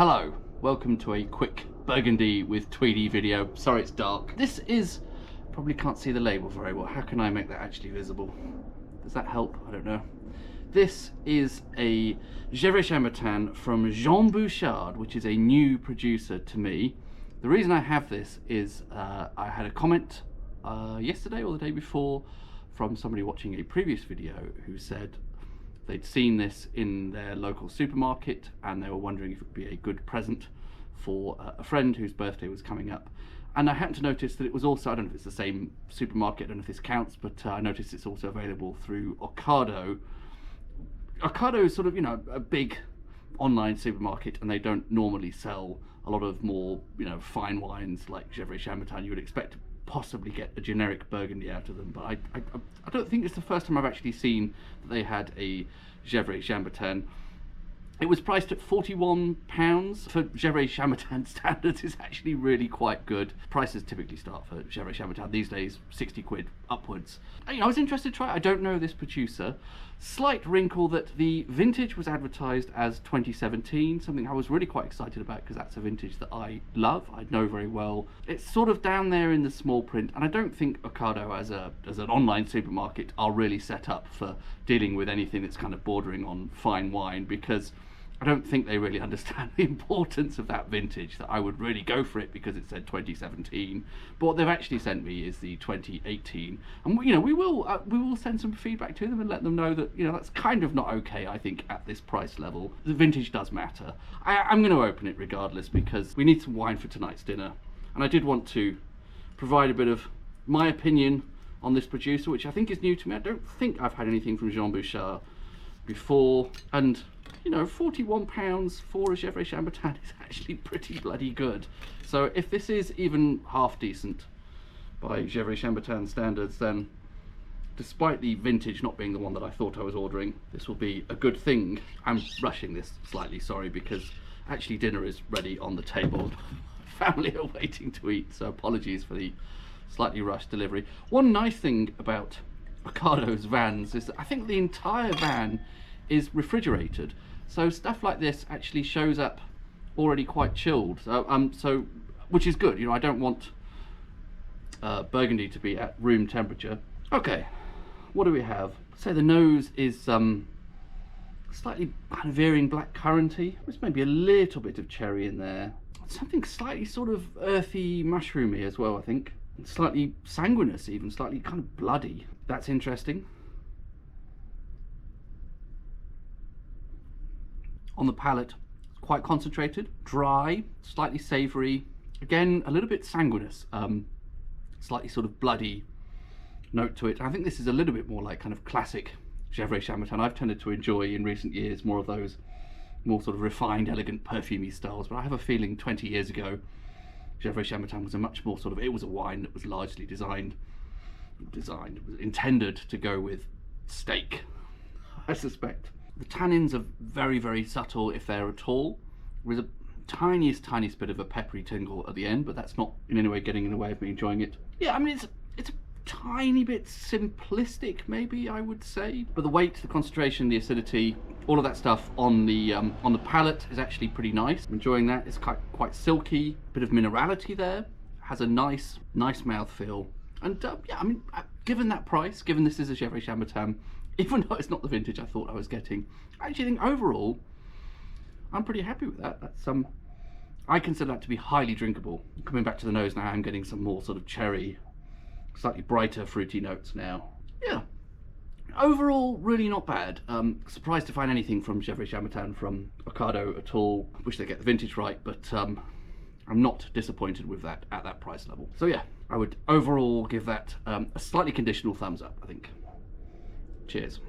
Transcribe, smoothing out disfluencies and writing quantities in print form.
Hello, welcome to a quick Burgundy with Tweedy video. Sorry it's dark. This is, probably can't see the label very well. How can I make that actually visible? Does that help? I don't know. This is a Gevrey Chambertin from Jean Bouchard, which is a new producer to me. The reason I have this is I had a comment yesterday or the day before from somebody watching a previous video who said they'd seen this in their local supermarket and they were wondering if it would be a good present for a friend whose birthday was coming up. And I happened to notice that it was also, I don't know if it's the same supermarket, I don't know if this counts, but I noticed it's also available through Ocado. Ocado is sort of, you know, a big online supermarket, and they don't normally sell a lot of more, you know, fine wines like Gevrey Chambertin. You would expect to possibly get a generic Burgundy out of them, but I don't think it's the first time I've actually seen that they had a Gevrey Chambertin. It was priced at £41 for Gevrey Chambertin standards. Is actually really quite good. Prices typically start for Gevrey Chambertin these days 60 quid upwards. You know, I was interested to try it. I don't know this producer. Slight wrinkle that the vintage was advertised as 2017, something I was really quite excited about because that's a vintage that I love, I know very well. It's sort of down there in the small print, and I don't think Ocado as an online supermarket are really set up for dealing with anything that's kind of bordering on fine wine, because I don't think they really understand the importance of that vintage, that I would really go for it because it said 2017. But what they've actually sent me is the 2018, and you know, we will send some feedback to them and let them know that, you know, that's kind of not okay. I think at this price level, the vintage does matter. I'm going to open it regardless because we need some wine for tonight's dinner, and I did want to provide a bit of my opinion on this producer, which I think is new to me. I don't think I've had anything from Jean Bouchard before, and you know, £41 for a Gevrey Chambertin is actually pretty bloody good. So if this is even half decent by Gevrey Chambertin standards, then despite the vintage not being the one that I thought I was ordering, this will be a good thing. I'm rushing this slightly, sorry, because actually dinner is ready on the table. Family are waiting to eat, so apologies for the slightly rushed delivery. One nice thing about Ocado's vans is that I think the entire van is refrigerated, so stuff like this actually shows up already quite chilled, so which is good. You know, I don't want Burgundy to be at room temperature. Okay, what do we have? So the nose is slightly kind of veering black curranty. There's maybe a little bit of cherry in there, something slightly sort of earthy, mushroomy as well, I think, and slightly sanguineous, even slightly kind of bloody. That's interesting. On the palate, it's quite concentrated, dry, slightly savoury, again a little bit sanguineous, slightly sort of bloody note to it. I think this is a little bit more like kind of classic Gevrey Chambertin. I've tended to enjoy in recent years more of those more sort of refined, elegant, perfumey styles, but I have a feeling 20 years ago Gevrey Chambertin was a much more sort of, it was a wine that was largely intended to go with steak, I suspect. The tannins are very, very subtle, if they're at all. There is a tiniest bit of a peppery tingle at the end, but that's not in any way getting in the way of me enjoying it. Yeah, I mean, it's a tiny bit simplistic, maybe, I would say. But the weight, the concentration, the acidity, all of that stuff on the palate is actually pretty nice. I'm enjoying that. It's quite silky, bit of minerality there. Has a nice mouthfeel. And yeah, I mean, given that price, given this is a Gevrey Chambertin, even though it's not the vintage I thought I was getting, I actually think overall I'm pretty happy with that. That's I consider that to be highly drinkable. Coming back to the nose now, I'm getting some more sort of cherry, slightly brighter fruity notes now. Yeah, overall really not bad. Surprised to find anything from Gevrey Chambertin from Ocado at all. Wish they get the vintage right, but I'm not disappointed with that at that price level. So yeah, I would overall give that a slightly conditional thumbs up, I think. Cheers.